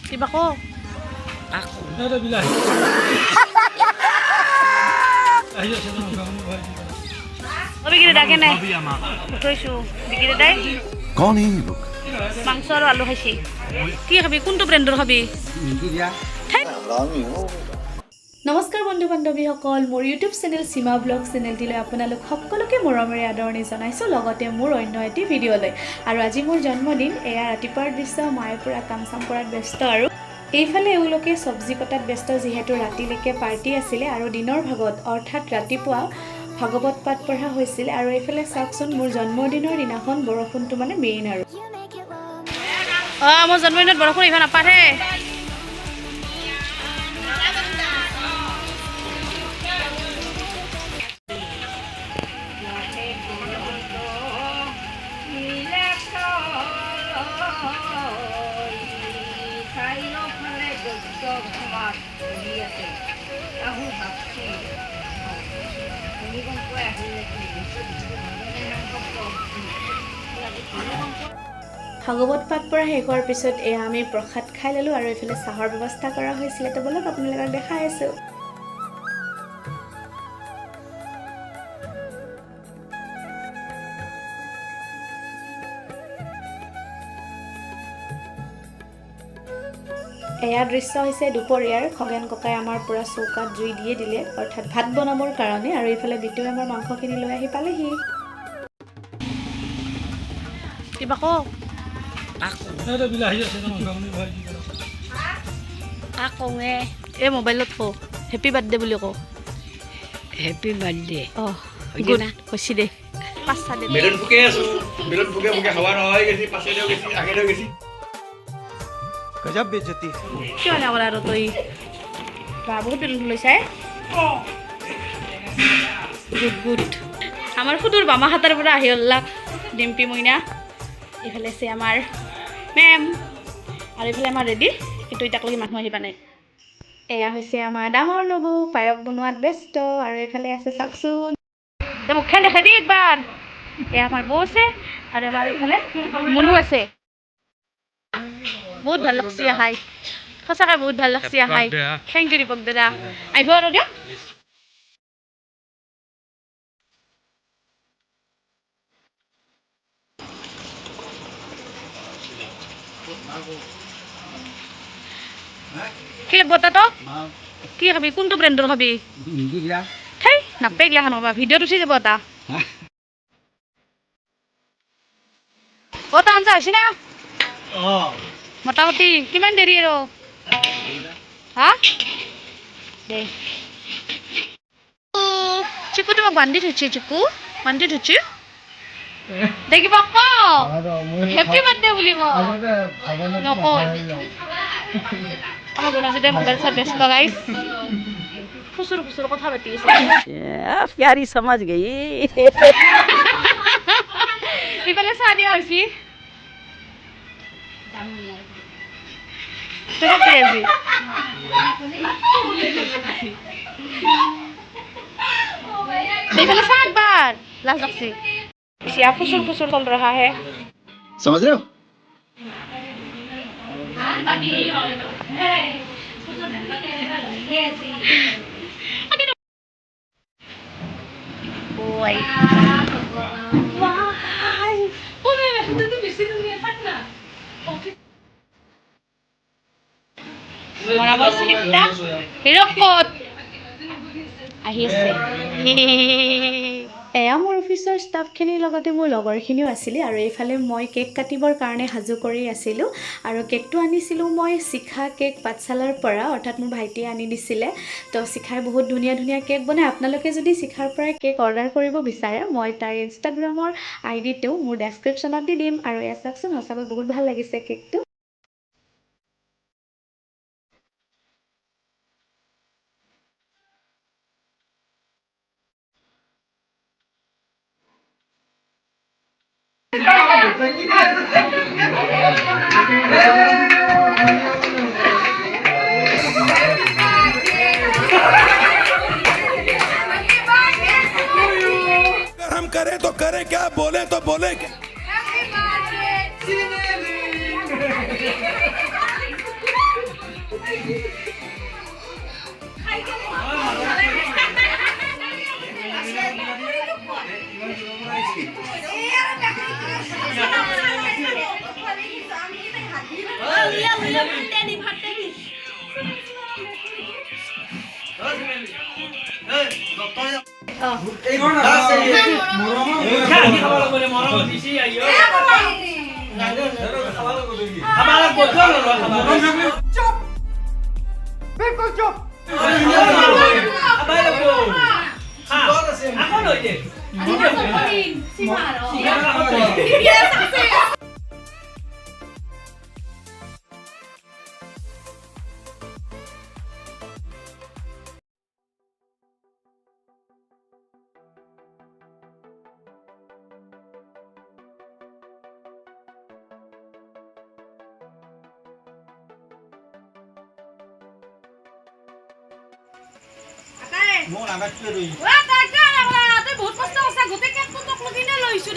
Tiba ko. Ako. Ada bilang. Ayo sana kamu balik. Obi gini dagen nih. Toisu. Dikira dai. कौन है ये लोग? Mangso aro alu haisi. Ki khabi kuntu brandor khabi? নমস্কাৰ বন্ধু বান্ধৱীসকল মোৰ YouTube channel সীমা blog চেনেলটিলৈ আপোনালোক সকলোকে মৰমেৰে আদৰণি জনাইছোঁ লগতে মোৰ অন্য এটি ভিডিঅ'লৈ আৰু আজি মোৰ জন্মদিন এয়া ৰাতিপুৱাৰ দৃশ্য মায়ে পুৰা কাম চাম কৰাত ব্যস্ত আৰু এইফালে এওঁলোকে চব্জি কটাত ব্যস্ত যিহেতু ৰাতিলৈকে পাৰ্টি আছিলে আৰু দিনৰ ভাগত অৰ্থাৎ ৰাতিপুৱা ভাগৱত পাঠ পঢ়া হৈছিল আৰু এইফালে চাওকচোন মোৰ জন্মদিনৰ দিনাখন বৰষুণটো মানে মেইন আৰু মোৰ জন্মদিনত বৰষুণ ইমান নাপাৰে ভাগৱত পাঠ পঢ়া শেষ হোৱাৰ পিছত এয়া আমি প্ৰসাদ খাই ল'লোঁ আৰু এইফালে চাহৰ ব্যৱস্থা কৰা হৈছিলে তো বলক আপোনালোকক দেখাই আছোঁ এয়া দৃশ্য হৈছে দুপৰীয়াৰ খগেন ককাই আমাৰ পুৰা চৌকাত জুই দিয়ে দিলে অৰ্থাৎ ভাত বনাবৰ কাৰণে আৰু এইফালে বিটুৱে আমাৰ মাংসখিনি লৈ আহি পালেহি কিবা কওক Aku. Ada bilang ayo sana kamu balik. আকৌ এই মোবাইলত কওঁ হেপী বাৰ্থডে বুলি কওঁ হেপী বাৰ্থডে অঁ গুড হৈছে দে পাঁচটা দে বেলুন ফুকে আছো বেলুন ফুকে ফুকে হাৱা নহয় গেছি পাছে দেও গেছি আগে দেও গেছি गजब बेइज्जती কিয় নকৰা আৰু তই বা বহুত বেলুন লৈছে গুড গুড আমাৰ সুদূৰ বামা হাতৰ পৰা আহি ওলাক ডিম্পী মইনা এইফালে আছে আমাৰ মেম আৰু এইফালে আমাৰ ৰেডি কিন্তু এতিয়ালৈকে মানুহ আহিবা নাই এয়া হৈছে আমাৰ ডাঙৰ লগু পায়স বনোৱাত ব্যস্ত আৰু এইফালে আছে চাওকচোন মুখখন দেখাই দি একবাৰ এয়া আমাৰ বৌ আছে আৰু এবাৰ এইফালে মুনু আছে বহুত ভাল লাগছে খাই সঁচাকৈ বহুত ভাল লাগছে খাই থেংক ইউ দীপক দাদা আহিব আৰু দিয়ক কি বতাটো কি খাবি কোনটো ব্ৰেণ্ডৰ খাবি হেই নাপাইগলা খানোবা ভিডিঅ'ত উঠি যাব এটা বতা আনছা হৈছে না মোটামুটি কিমান দেৰি আৰু হা দে চিকু তোমাক বান্ধি থৈছে চিকু বান্ধি থৈছে দেখিব হেপী বাৰ্থডে বুলি নকওঁ আমাৰ গুণাজিতে মোবাইল চাই ব্যস্ত গাইছ খুচুৰ খুচুৰ কথা পাতি আছে प्यारी समझ गई ইফালে চাহ দিয়া হৈছে এইফালে চাহ একবাৰ লাজ লাগছে চিয়া খুচুৰ খুচুৰ চল ৰহা হে समझ रहे हो এয়া মোৰ অফিচৰ ষ্টাফখিনিৰ লগতে মোৰ লগৰখিনিও আছিলে আৰু এইফালে মই কেক কাটিবৰ কাৰণে সাজু কৰি আছিলোঁ আৰু কেকটো আনিছিলোঁ মই শিখা কেক পাঠশালাৰ পৰা অৰ্থাৎ মোৰ ভাইটিয়ে আনি দিছিলে তো শিখাই বহুত ধুনীয়া ধুনীয়া কেক বনায় আপোনালোকে যদি শিখাৰ পৰাই কেক অৰ্ডাৰ কৰিব বিচাৰে মই তাৰ ইনষ্টাগ্ৰামৰ আইডিটো মোৰ ডেছক্ৰিপশ্যনত দি দিম আৰু এয়া চাওকচোন সঁচাকৈ বহুত ভাল লাগিছে কেকটো हम करें तो करें क्या बोले तो बोले क्या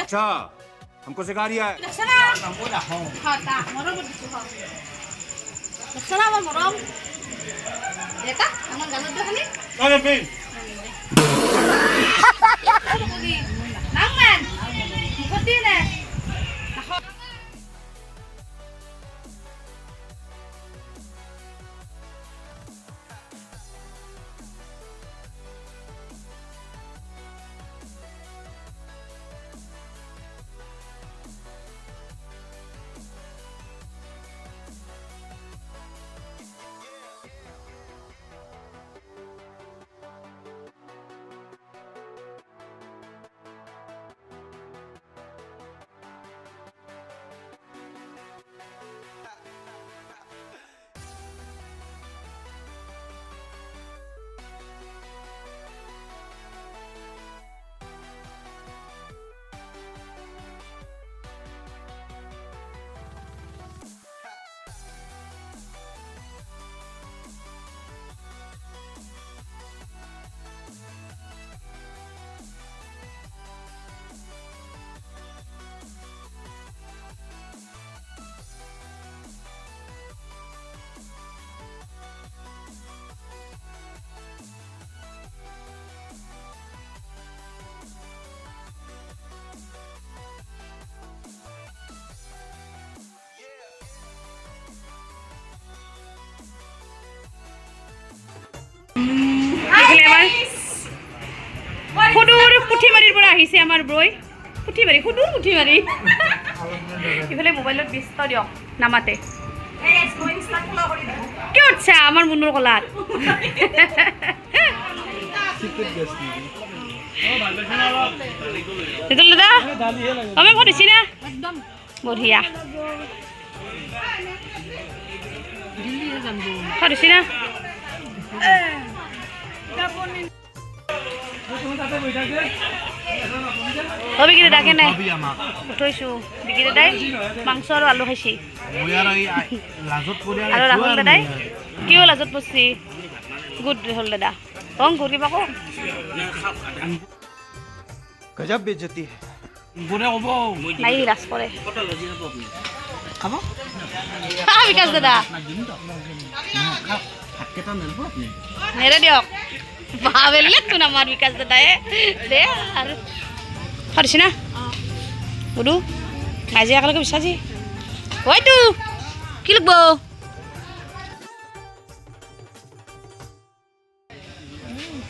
अच्छा हमको सिखा रिया है সুদূৰ পুঠিমাৰীৰ পৰা আহিছে আমাৰ ব্ৰই পুঠিমাৰী সুদূৰ পুঠিমাৰী ইফালে মোবাইলত ব্যস্ত দিয়ক নামাতে কি উঠছা আমাৰ মুনুৰ কলাত দাদা আমি কৰিছি না বঢ়িয়া কৰিছি না বিকি দাদা কেনে উঠৈছোঁ বিকি দাদাই মাংস আৰু আলু খাইছি আৰু ৰাহুল দাদাই কিয় লাজত পৰছি গুড হ'ল দাদা কম ঘূৰি কিবা কম गजब बेइज्जती है নাই লাজ কৰে বিকাশ দাদা নেৰে দিয়ক বেলেগ কোন আমাৰ বিকাশ দাদাই দে আৰু কৰিছি না বুধু আজি একেলগে বিচাৰছি হয়তো কি লাগব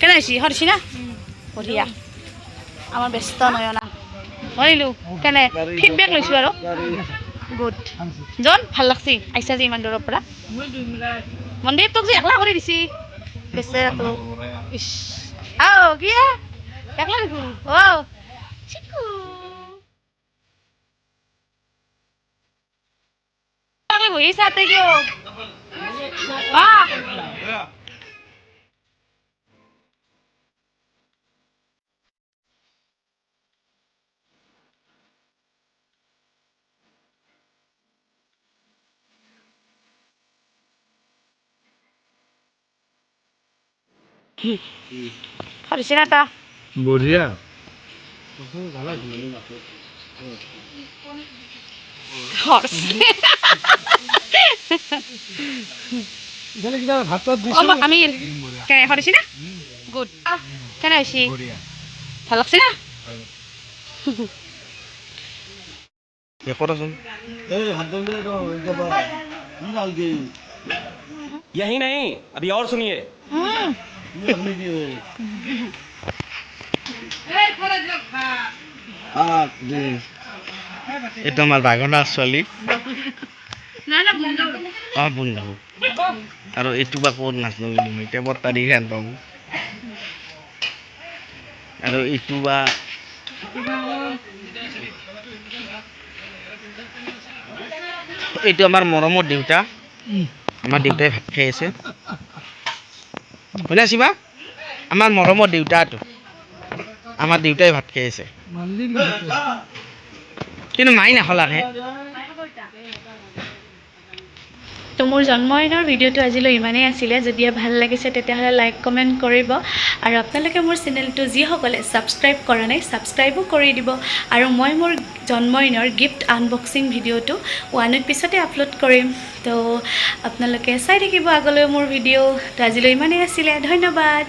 কেনে হৈছি কৰিছি না বঢ়িয়া আমাৰ ব্যস্ত নয়না কৰিলো কেনে ফিডবেক লৈছোঁ আৰু গুড জন ভাল লাগছি আহিছা যে ইমান দূৰৰ পৰা মন্দিৰ তোক যে একলা কৰি দিছি বেচেৰাটো ইছ আও কিয়া একলা দেখো অ চিকু বহি চাতে কিয় কৰিছি না তা বঢ়িয়া আমিৰ কেনে কৰিছি না গুড কেনে হৈছি ভাল লাগছি না দেখো यही नहीं अभी और सुनिए এইটো আমাৰ বাগনাৰ ছোৱালী বুন্দাব আৰু এইটো বা ক'ত নাচনো কিন্তু মই এতিয়া বৰ তাৰিখ হেন পাব আৰু এইটো বা এইটো আমাৰ মৰমৰ দেউতা আমাৰ দেউতাই ভাত খাই আছে হয়নে শিৱা আমাৰ মৰমৰ দেউতাটো আমাৰ দেউতাই ভাত খাই আছে কিন্তু মাই নাখলাকে তো মোৰ জন্মদিনৰ ভিডিঅ'টো আজিলৈ ইমানেই আছিলে যদি ভাল লাগিছে তেতিয়াহ'লে লাইক কমেণ্ট কৰিব আৰু আপোনালোকে মোৰ চেনেলটো যিসকলে ছাবস্ক্ৰাইব কৰা নাই ছাবস্ক্ৰাইবো কৰি দিব আৰু মই মোৰ জন্মদিনৰ গিফ্ট আনবক্সিং ভিডিঅ'টো 1 উইক পিছতে আপলোড কৰিম তো আপোনালোকে চাই থাকিব আগলৈ মোৰ ভিডিঅ' তো আজিলৈ ইমানেই আছিলে ধন্যবাদ